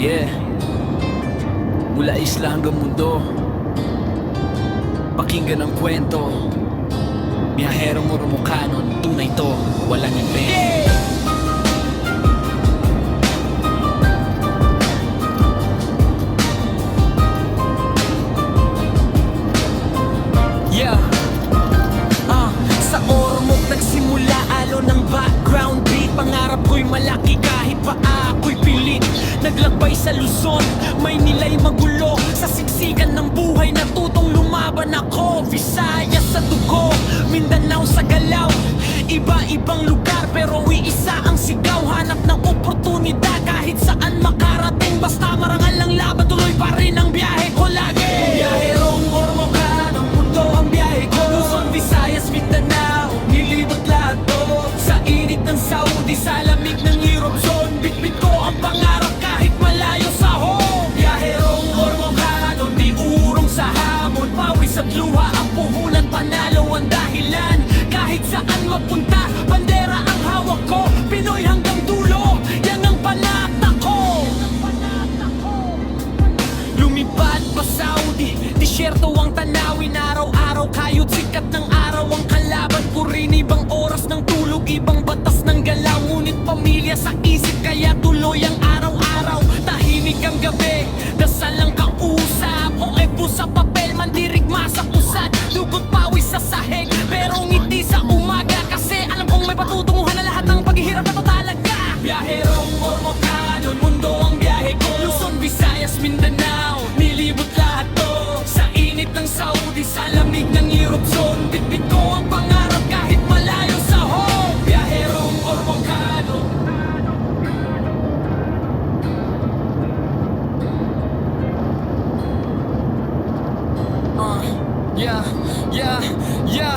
Yeah, mula isla hanggang mundo, pakinggan ang kwento. Biyahero mo Romocanon, tunay to, walang invento. Yeah, sa Ormoc nagsimula alo ng background beat. Pangarap ko'y malaki kahit pa ako'y pilit. Naglakbay sa Luzon, may nilay magulo. Sa siksikan ng buhay natutong lumaban ako. Visayas sa dugo, Mindanao sa galaw. Iba-ibang lugar pero iisa ang sigaw. Hanap ng oportunidad kahit saan makarating. Basta marangal ang laban, tuloy pa rin ang biyahe ko lagi. Biyaherong Ormocan, ang mundo ang biyahe ko. Luzon, Visayas, Mindanao, nilibot lahat to. Sa init ng Saudi, sa lamig ng Europe zone, bitbit ko ang pangarap kahit malayo sa home. Biyaherong Ormocan, di urong sa hamon. Pawis at luha ang puhunan, panalo ang dahilan. Kahit saan mapunta, bandera ang hawak ko. Pinoy hanggang dulo, yan ang panata ko. Lumipad pa Saudi, disyerto ang tanawin. Araw-araw kayod sikat ng araw ang kalaban ko rin. Ibang oras ng tulog, ibang batas ng galaw. Ngunit pamilya sa isip, kaya tuloy ang araw-araw. Tahimik ang gabi, dasal ang kausap. O epo sa papel, mandirigma sa usad. Dugot pawis sa sahig, pero ngiti sa umaga. Kasi alam kong may patutunguhan na lahat ng paghihirap na to talaga. Biyaherong Ormocan, mundo ang biyahe ko. Luzon, Visayas, Mindanao, nilibot lahat to. Sa init ng Saudi, sa lamig ng Europe zone, bitbit ko ang pangarap kahit malayo sa home. Biyaherong Ormocan. Yeah.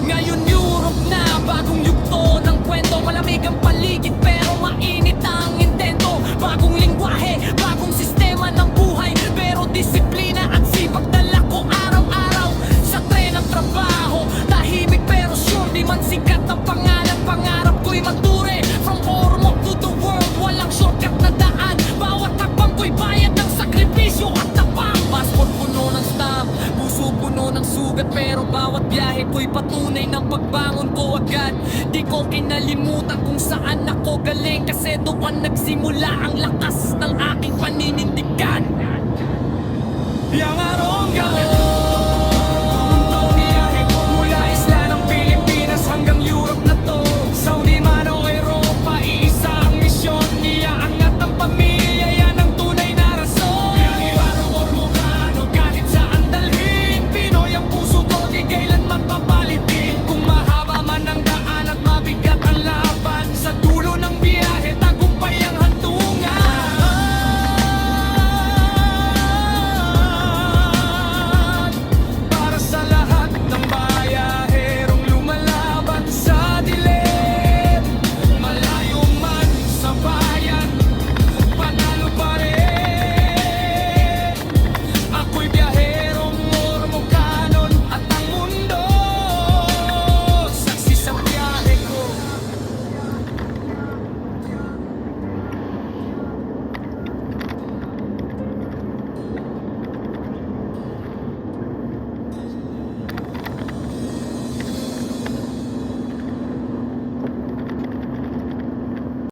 Ngayon Europe na, bagong yugto ng kwento. Malamig ang paligid pero mainit ang intento. Bagong lingwahe, bagong sistema ng buhay. Pero disiplina at sipag dala ko araw-araw. Sa tren ng trabaho, tahimik pero sure. Di man sikat ang pangalan, pangarap ko'y magture. From Ormoc to the world, walang shortcut na daan. Bawat hakbang ko'y bayad ng sakripisyo at tapang. Passport puno ng stamp, puso puno ng sugat. Pero bawat biyahe ko'y patunay ng pagbangon ko agad. Di ko kinalimutan kung saan ako galing. Kasi doon nagsimula ang lakas ng aking paninindigan. Yang arong gawin